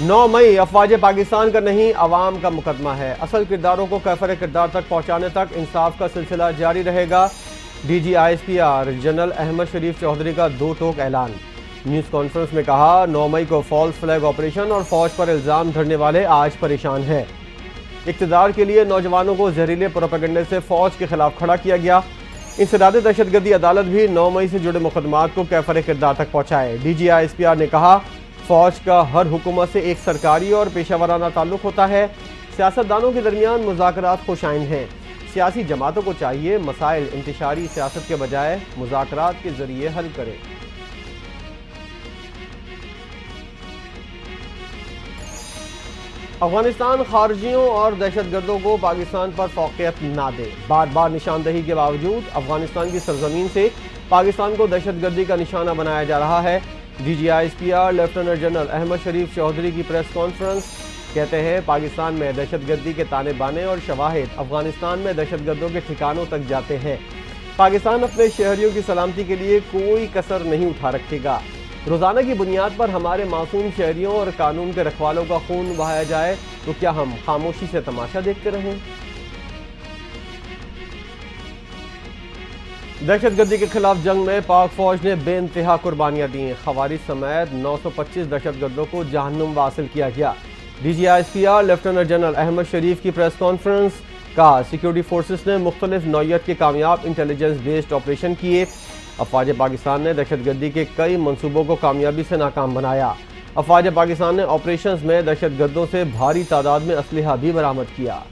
9 मई अफवाज पाकिस्तान का नहीं, अवाम का मुकदमा है। असल किरदारों को कैफर किरदार तक पहुँचाने तक इंसाफ का सिलसिला जारी रहेगा। DGISPR जनरल अहमद शरीफ चौधरी का 2 टोक ऐलान। न्यूज़ कॉन्फ्रेंस में कहा, 9 मई को फॉल्स फ्लैग ऑपरेशन और फौज पर इल्ज़ाम धरने वाले आज परेशान हैं। इक़्तिदार के लिए नौजवानों को जहरीले प्रोपेगेंडे से फौज के खिलाफ खड़ा किया गया। इंसदाद दहशतगर्दी अदालत भी 9 मई से जुड़े मुकदमात को कैफर किरदार तक पहुँचाए। DGISPR ने कहा, फौज का हर हुकूमत से एक सरकारी और पेशावराना ताल्लुक होता है। सियासतदानों के दरमियान मुज़ाकरात खुशाइन हैं। सियासी जमातों को चाहिए मसाइल इंतशारी सियासत के बजाय मुज़ाकरात के जरिए हल करें। अफगानिस्तान खारजियों और दहशतगर्दों को पाकिस्तान पर फौक़ियत ना दे। बार बार निशानदही के बावजूद अफगानिस्तान की सरजमीन से पाकिस्तान को दहशतगर्दी का निशाना बनाया जा रहा है। DGISPR लेफ्टिनेंट जनरल अहमद शरीफ चौधरी की प्रेस कॉन्फ्रेंस। कहते हैं, पाकिस्तान में दहशतगर्दी के ताने बाने और शवाहिद अफगानिस्तान में दहशतगर्दों के ठिकानों तक जाते हैं। पाकिस्तान अपने शहरियों की सलामती के लिए कोई कसर नहीं उठा रखेगा। रोज़ाना की बुनियाद पर हमारे मासूम शहरियों और कानून के रखवालों का खून बहाया जाए तो क्या हम खामोशी से तमाशा देखते रहें? दहशतगर्दी के खिलाफ जंग में पाक फौज ने बेइंतहा कुर्बानियां दी। खवारिज समेत 925 दहशतगर्दों को जहन्नुम वासिल किया गया। DGISPR लेफ्टिनेंट जनरल अहमद शरीफ की प्रेस कॉन्फ्रेंस। का सिक्योरिटी फोर्सेस ने मुख्तलिफ नौइयत के कामयाब इंटेलिजेंस बेस्ड ऑपरेशन किए। अफवाज पाकिस्तान ने दहशतगर्दी के कई मंसूबों को कामयाबी से नाकाम बनाया। अफवाज पाकिस्तान ने ऑपरेशंस में दहशतगर्दों से भारी तादाद में असलहा भी बरामद किया।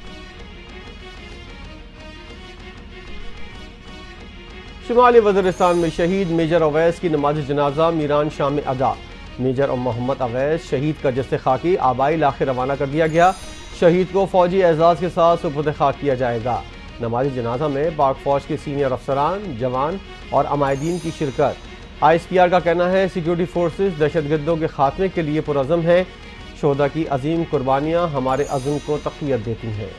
शुमाली वज़ीरिस्तान में शहीद मेजर अवैस की नमाज जनाजा मीरान शाह में अदा। मेजर मोहम्मद अवैस शहीद का जस्से खाकी आबाई इलाके रवाना कर दिया गया। शहीद को फौजी एजाज़ के साथ सुपुर्द खाक किया जाएगा। नमाज जनाजा में पाक फौज के सीनियर अफसरान, जवान और अमायदीन की शिरकत। ISPR का कहना है, सिक्योरिटी फोर्सेस दहशतगर्दों के खात्मे के लिए पुरअज़म हैं। शोहदा की अजीम कुर्बानियाँ हमारे अज़्म को तक़वियत देती हैं।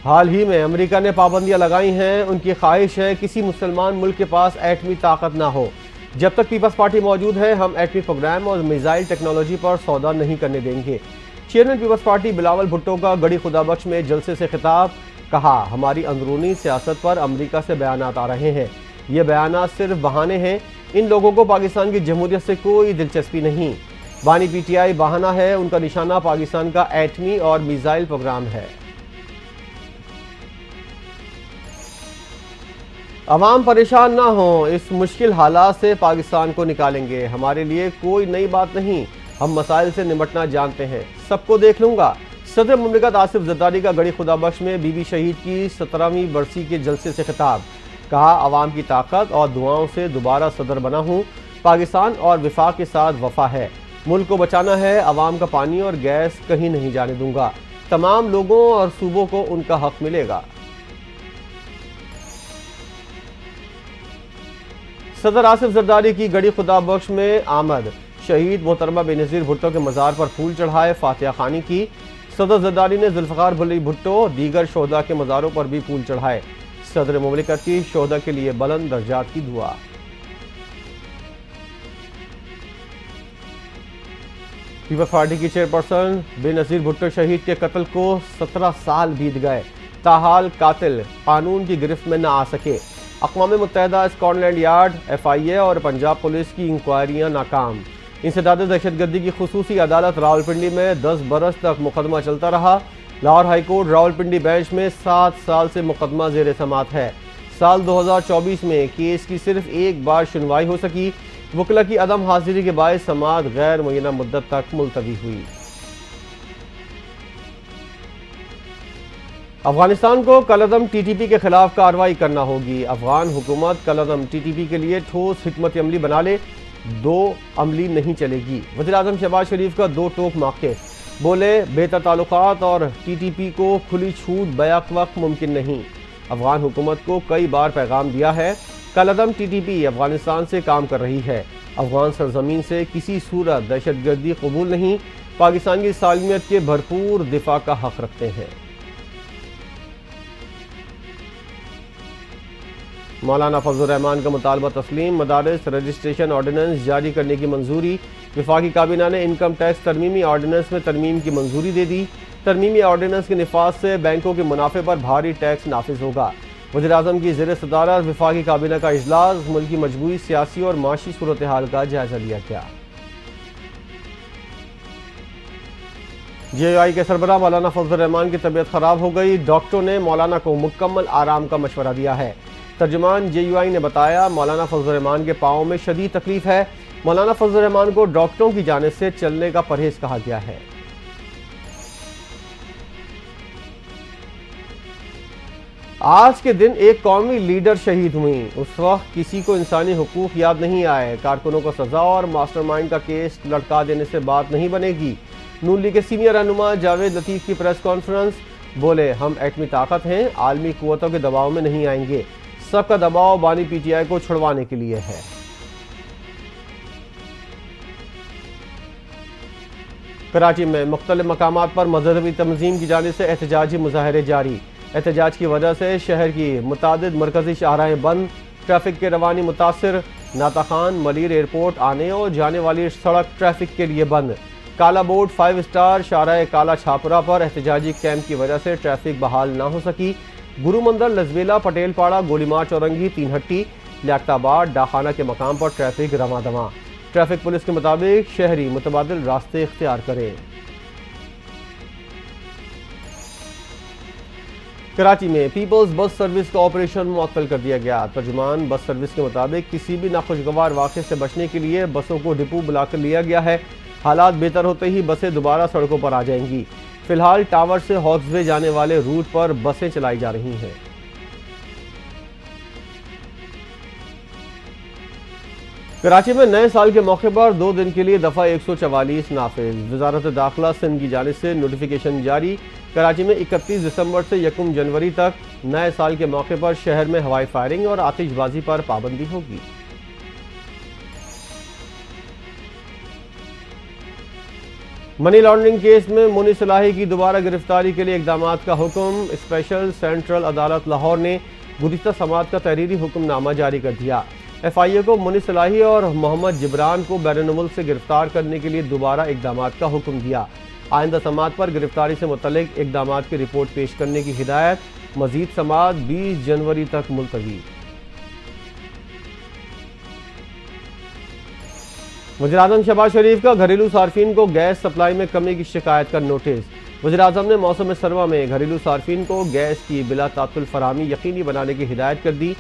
हाल ही में अमेरिका ने पाबंदियां लगाई हैं। उनकी ख्वाहिश है किसी मुसलमान मुल्क के पास एटमी ताकत ना हो। जब तक पीपल्स पार्टी मौजूद है, हम एटमी प्रोग्राम और मिसाइल टेक्नोलॉजी पर सौदा नहीं करने देंगे। चेयरमैन पीपल्स पार्टी बिलावल भुट्टो का गड़ी खुदाबख्श में जलसे से खिताब। कहा, हमारी अंदरूनी सियासत पर अमेरिका से बयानात आ रहे हैं। ये बयानात सिर्फ बहाने हैं। इन लोगों को पाकिस्तान की जमहूरियत से कोई दिलचस्पी नहीं। बानी PTI बहाना है। उनका निशाना पाकिस्तान का एटमी और मिसाइल प्रोग्राम है। अवाम परेशान ना हो, इस मुश्किल हालात से पाकिस्तान को निकालेंगे। हमारे लिए कोई नई बात नहीं। हम मसाइल से निपटना जानते हैं। सबको देख लूंगा। सदर मुमलिकत आसिफ जरदारी का गड़ी खुदाबख्श में बीबी शहीद की 17वीं बरसी के जलसे से खिताब। कहा, अवाम की ताकत और दुआओं से दोबारा सदर बना हूँ। पाकिस्तान और विफाक के साथ वफा है। मुल्क को बचाना है। अवाम का पानी और गैस कहीं नहीं जाने दूंगा। तमाम लोगों और सूबों को उनका हक मिलेगा। सदर आसिफ जरदारी की गड़ी खुदाबख्श में आमद। शहीद मोहतरमा बेनज़ीर भुट्टो के मज़ार पर फूल चढ़ाए, फातिहा खानी की। सदर जरदारी ने जुल्फ़िकार भली भुट्टो दीगर शोहदा के मज़ारों पर भी फूल चढ़ाए। सदर मुमलिकत की शोहदा के लिए बुलंद दर्जात की दुआ। पीपल्स पार्टी की चेयरपर्सन बेनज़ीर भुट्टो शहीद के कत्ल को 17 साल बीत गए। ताहाल कातिल कानून की गिरफ्त में न आ सके। अक़वाम मुत्तहिदा, स्कॉटलैंड यार्ड, FIA और पंजाब पुलिस की इंक्वायरियां नाकाम। इंसदाद दहशतगर्दी की खुसूसी अदालत रावलपिंडी में 10 बरस तक मुकदमा चलता रहा। लाहौर हाईकोर्ट रावलपिंडी बेंच में 7 साल से मुकदमा ज़ेर समात है। साल 2024 में केस की सिर्फ एक बार सुनवाई हो सकी। वकला की अदम हाजिरी के बायस समात गैर मुय्यना मुद्दत तक मुलतवी हुई। अफगानिस्तान को कलअदम TTP के खिलाफ कार्रवाई करना होगी। अफगान हुकूमत कलअदम TTP के लिए ठोस हिकमत अमली बना ले। 2 अमली नहीं चलेगी। वज़ीर-ए-आज़म शहबाज शरीफ का 2 टोक मौक़िफ़। बोले, बेहतर ताल्लुकात और TTP को खुली छूट बैक वक्त मुमकिन नहीं। अफगान हुकूमत को कई बार पैगाम दिया है। कलअदम TTP अफगानिस्तान से काम कर रही है। अफगान सरजमीन से किसी सूरत दहशतगर्दी कबूल नहीं। पाकिस्तान की सालमियत के भरपूर दिफा का हक रखते हैं। मौलाना फजलुर रहमान का मुतालबा तस्लीम, मदारिस रजिस्ट्रेशन ऑर्डिनेंस जारी करने की मंजूरी। वफाकी काबीना ने इनकम टैक्स तरमीमी ऑर्डिनेंस में तरमीम की मंजूरी दे दी। तरमीमी ऑर्डिनेंस के निफाज से बैंकों के मुनाफे पर भारी टैक्स नाफिज होगा। वज़ीर-ए-आज़म की ज़ेर सदारत वफाकी काबीना का इजलास, मुल्क की मजबूरी सियासी और माशी सूरत हाल का जायजा लिया गया। JUI के सरबराह मौलाना फजलुर रहमान की तबीयत खराब हो गई। डॉक्टरों ने मौलाना को मुकम्मल आराम का मशवरा दिया है। तर्जुमान JUI ने बताया, मौलाना फजलुर रहमान के पाँव में शदीद तकलीफ है। मौलाना फजलुर रहमान को डॉक्टरों की जानिब से चलने का परहेज कहा गया है। आज के दिन एक कौमी लीडर शहीद हुई। उस वक्त किसी को इंसानी हुकूक याद नहीं आए। कारकुनों को सजा और मास्टरमाइंड का केस लटका देने से बात नहीं बनेगी। नून लीग के सीनियर रहनुमा जावेद लतीफ की प्रेस कॉन्फ्रेंस, बोले हम एटमी ताकत हैं, आलमी कुव्वतों के दबाव में नहीं आएंगे। सबका दबाव बानी PTI को छुड़वाने के लिए है। कराची में मुख्तलिफ मकामात पर मजहबी तंजीम की जानिब से एहतजाजी मुजाहरे जारी। एहतजाज की वजह से शहर की मुतादिद मरकजी शाहराहें बंद, ट्रैफिक के रवानी मुतासिर। नाता खान मलिर एयरपोर्ट आने और जाने वाली सड़क ट्रैफिक के लिए बंद। काला बोर्ड 5 स्टार शाहराह काला छापरा पर एहतजाजी कैंप की वजह से ट्रैफिक बहाल ना हो सकी। गुरु मंदिर, लजबेला, पटेलपाड़ा, गोलीमार, चौरंगी, तीन हट्टी, लियाकताबाद, डाखाना के मकाम पर ट्रैफिक रवां दवां। ट्रैफिक पुलिस के मुताबिक शहरी मुतबादिल रास्ते इख्तियार करें। कराची में पीपल्स बस सर्विस का ऑपरेशन मुअत्तल कर दिया गया। तर्जुमान बस सर्विस के मुताबिक किसी भी नाखुशगवार वाक़े से बचने के लिए बसों को डिपो बुलाकर लिया गया है। हालात बेहतर होते ही बसें दोबारा सड़कों पर आ जाएंगी। फिलहाल टावर से हॉक्सवे जाने वाले रूट पर बसें चलाई जा रही हैं। कराची में नए साल के मौके पर 2 दिन के लिए दफ़ा 144 नाफिज। वजारत दाखिला सिंध की जानिब से नोटिफिकेशन जारी। कराची में 31 दिसंबर से 1 जनवरी तक नए साल के मौके पर शहर में हवाई फायरिंग और आतिशबाजी पर पाबंदी होगी। मनी लॉन्ड्रिंग केस में मुनीस इलाही की दोबारा गिरफ्तारी के लिए इकदाम का हुक्म। स्पेशल सेंट्रल अदालत लाहौर ने गुज़िश्ता समात का तहरीरी हुक्मनामा जारी कर दिया। FIA को मुनीस इलाही और मोहम्मद जिब्रान को बैरून-ए-मुल्क से गिरफ्तार करने के लिए दोबारा इकदाम का हुक्म दिया। आइंदा समात पर गिरफ्तारी से मुतल्लिक इकदाम की रिपोर्ट पेश करने की हिदायत। मजीद समात 20 जनवरी तक मुलतवी। वज़ीर-ए-आज़म शहबाज शरीफ का घरेलू सार्फिन को गैस सप्लाई में कमी की शिकायत का नोटिस। वज़ीर-ए-आज़म ने मौसम सरमा में घरेलू सार्फिन को गैस की बिला तातुल फराहमी यकीनी बनाने की हिदायत कर दी।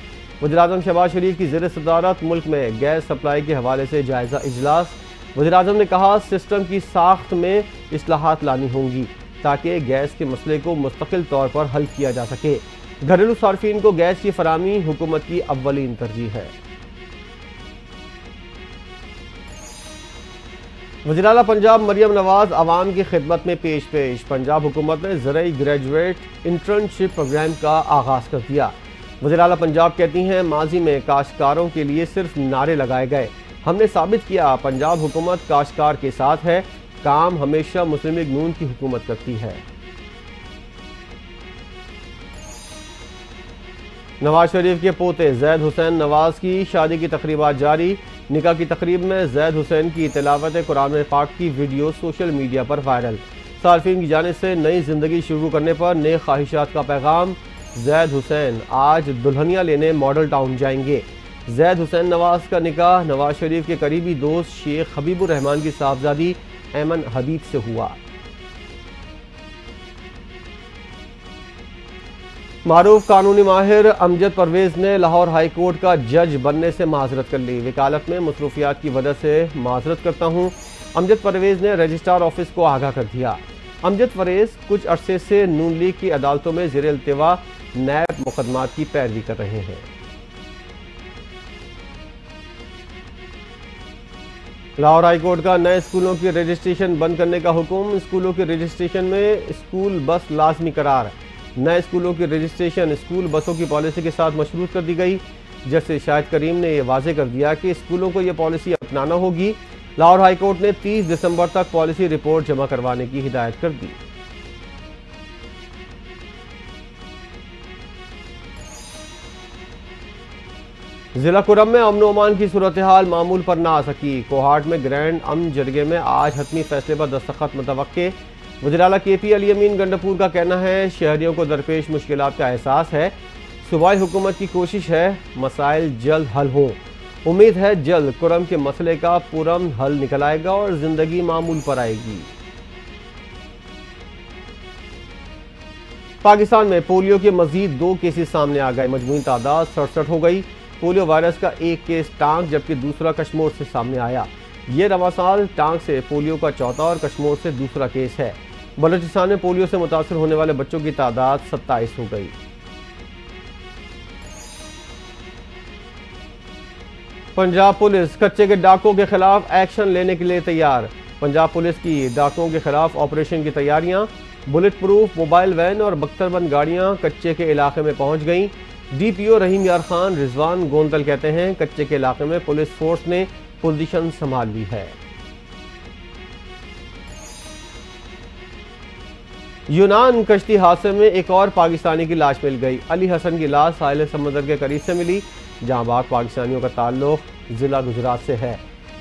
वज़ीर-ए-आज़म शहबाज शरीफ की ज़ेर सदारत मुल्क में गैस सप्लाई के हवाले से जायज़ा इजलास। वज़ीर-ए-आज़म ने कहा, सिस्टम की साख्त में इस्लाहात लानी होंगी ताकि गैस के मसले को मुस्तकिल तौर पर हल किया जा सके। घरेलू सार्फिन को गैस की फराहमी हुकूमत की अव्वलीन तरजीह है। वज़ीर आला पंजाब मरियम नवाज आवाम की खिदमत में पेश। पंजाब हुकूमत ने ज़रई ग्रेजुएट इंटर्नशिप प्रोग्राम का आगाज़ कर दिया। वज़ीर आला पंजाब कहती हैं, माजी में काश्तकारों के लिए सिर्फ नारे लगाए गए। हमने साबित किया पंजाब हुकूमत काश्तकार के साथ है। काम हमेशा मुस्लिम लीग नून की हुकूमत करती है। नवाज शरीफ के पोते जैद हुसैन नवाज की शादी की तकरीबात जारी। निकाह की तकरीब में जैद हुसैन की तिलावत कुरान पाक की वीडियो सोशल मीडिया पर वायरल। सार्फिन की जानिब से नई जिंदगी शुरू करने पर नेक ख्वाहिशात का पैगाम। जैद हुसैन आज दुल्हनिया लेने मॉडल टाउन जाएंगे। जैद हुसैन नवाज का निकाह नवाज शरीफ के करीबी दोस्त शेख हबीबुर रहमान की साहबजादी ऐमन हबीब से हुआ। मारूफ कानूनी माहिर अमजद परवेज ने लाहौर हाई कोर्ट का जज बनने से माजरत कर ली। वकालत में मसरूफियात की वजह से माजरत करता हूँ। अमजद परवेज ने रजिस्ट्रार ऑफिस को आगाह कर दिया। अमजद परवेज कुछ अरसे से नून लीग की अदालतों में ज़ेर इल्तिवा नैब मुकदमात की पैरवी कर रहे हैं। लाहौर हाई कोर्ट का नए स्कूलों की रजिस्ट्रेशन बंद करने का हुक्म। स्कूलों के रजिस्ट्रेशन में स्कूल बस लाजमी करार। नए स्कूलों की रजिस्ट्रेशन स्कूल बसों की पॉलिसी के साथ मशरूत कर दी गई। जस्टिस शाहिद करीम ने यह वाजे कर दिया कि स्कूलों को यह पॉलिसी अपनाना होगी। लाहौर हाई कोर्ट ने 30 दिसंबर तक पॉलिसी रिपोर्ट जमा करवाने की हिदायत कर दी। जिला कुरम में अमन अमान की सूरत हाल मामूल पर ना आ सकी। कोहाट में ग्रैंड अमन जरगे में आज हतमी फैसले पर दस्तखत मुतवक्के। वज़ीर-ए-आला KP अली अमीन गंडापुर का कहना है शहरियों को दरपेश मुश्किलात का एहसास है। सूबाई हुकूमत की कोशिश है मसाइल जल्द हल हों। उम्मीद है जल्द कुरम के मसले का पुरअमन हल निकल आएगा और जिंदगी मामूल पर आएगी। पाकिस्तान में पोलियो के मजीद 2 केसेस सामने आ गए। मजमूई तादाद 67 हो गई। पोलियो वायरस का एक केस टांग जबकि दूसरा कश्मीर से सामने आया। ये रवा साल टांग से पोलियो का चौथा और कश्मीर से दूसरा केस है। बलूचिस्तान में पोलियो से मुतासर होने वाले बच्चों की तादाद 27 हो गई। पंजाब पुलिस कच्चे के डाकों के खिलाफ एक्शन लेने के लिए तैयार। पंजाब पुलिस की डाकों के खिलाफ ऑपरेशन की तैयारियां। बुलेट प्रूफ मोबाइल वैन और बख्तरबंद गाड़ियां कच्चे के इलाके में पहुंच गईं। DPO रहीम यार खान रिजवान गोंदल कहते हैं कच्चे के इलाके में पुलिस फोर्स ने पोजीशन संभाल ली है। यूनान कश्ती हादसे में एक और पाकिस्तानी की लाश मिल गई। अली हसन की लाश साहिल समंदर के करीब से मिली जहां बाग पाकिस्तानियों का ताल्लुक जिला गुजरात से है।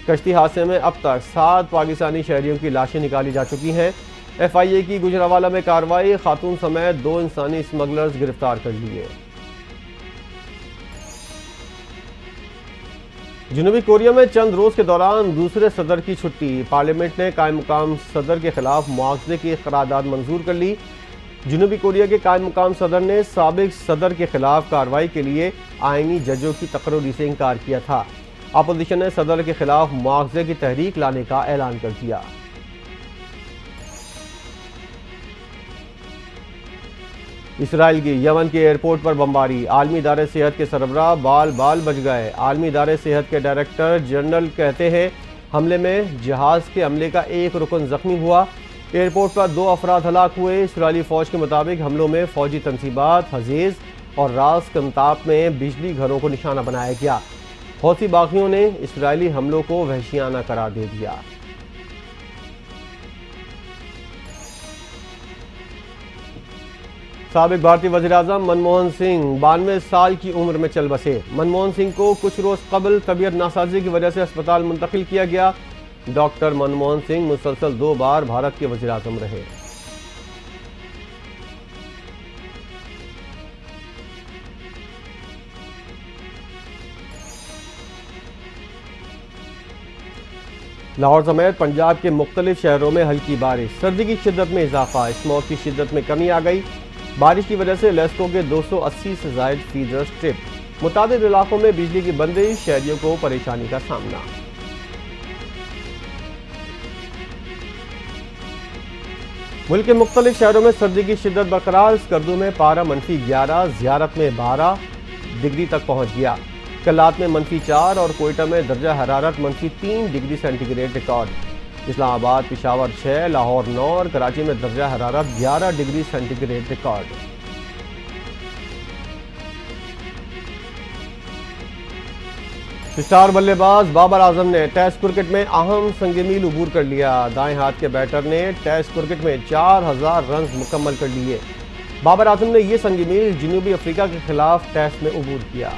कश्ती हादसे में अब तक 7 पाकिस्तानी शहरियों की लाशें निकाली जा चुकी हैं। FIA की गुजरावाला में कार्रवाई। खातून समेत 2 इंसानी स्मगलर्स गिरफ्तार कर लिए। जनूबी कोरिया में चंद रोज के दौरान दूसरे सदर की छुट्टी। पार्लियामेंट ने कायम मुकाम सदर के खिलाफ मुआवजे की करारदाद मंजूर कर ली। जनूबी कोरिया के कायम मुकाम सदर ने साबिक सदर के खिलाफ कार्रवाई के लिए आईनी जजों की तकर्री से इनकार किया था। अपोजिशन ने सदर के खिलाफ मुआवजे की तहरीक लाने का ऐलान कर दिया। इसराइल की यमन के एयरपोर्ट पर बमबारी। आलमी इदारे सेहत के सरबराह बाल बच गए। आलमी इदारे सेहत के डायरेक्टर जनरल कहते हैं हमले में जहाज के अमले का एक रुकन जख्मी हुआ। एयरपोर्ट पर 2 अफराद हलाक हुए। इसराइली फौज के मुताबिक हमलों में फौजी तनसीबात हजेज और रास कंताप में बिजली घरों को निशाना बनाया गया। हौसी बागियों ने इसराइली हमलों को वहशियाना करार दे दिया। साबिक भारतीय वज़ीर-ए-आज़म मनमोहन सिंह 92 साल की उम्र में चल बसे। मनमोहन सिंह को कुछ रोज कबल तबीयत नासाजी की वजह से अस्पताल मुंतकिल किया गया। डॉक्टर मनमोहन सिंह मुसलसल 2 बार भारत के वज़ीर-ए-आज़म रहे। लाहौर समेत पंजाब के मुख्तलिफ शहरों में हल्की बारिश। सर्दी की शिद्दत में इजाफा। स्मॉग की शिद्दत में कमी आ गई। बारिश की वजह से लेस्को के 280 से ज़ायद फीडर स्ट्रिप। मुतादिद इलाकों में बिजली की बंदिश। शहरियों को परेशानी का सामना। मुल्क के मुख्तलिफ शहरों में सर्दी की शिद्दत बरकरार। स्कर्दू में पारा -11, ज़ियारत में 12 डिग्री तक पहुंच गया। कल्लात में -4 और कोयटा में दर्जा हरारत -3 degree centigrade record. Islamabad Peshawar 6, Lahore 9 और कराची में दर्जा हरारत 11 डिग्री सेंटीग्रेड रिकॉर्ड। स्टार बल्लेबाज बाबर आजम ने टेस्ट क्रिकेट में अहम संग-मील उबूर कर लिया। दाएं हाथ के बैटर ने टेस्ट क्रिकेट में 4000 रन मुकम्मल कर लिए। बाबर आजम ने यह संग-मील जनूबी अफ्रीका के खिलाफ टेस्ट में उबूर किया।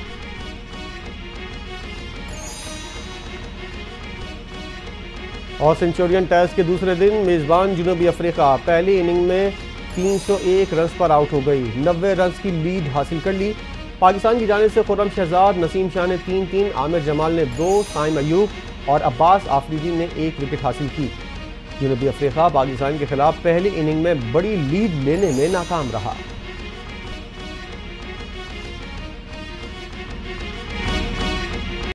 और सेंचुरियन टेस्ट के दूसरे दिन मेजबान जनूबी अफ्रीका पहली इनिंग में 301 रन पर आउट हो गई। 90 रन की लीड हासिल कर ली। पाकिस्तान की जानिब से खुर्रम शहजाद, नसीम शाह ने 3-3, आमिर जमाल ने 2, साइम अयूब और अब्बास आफरीदी ने 1 विकेट हासिल की। जनूबी अफ्रीका पाकिस्तान के खिलाफ पहली इनिंग में बड़ी लीड लेने में नाकाम रहा।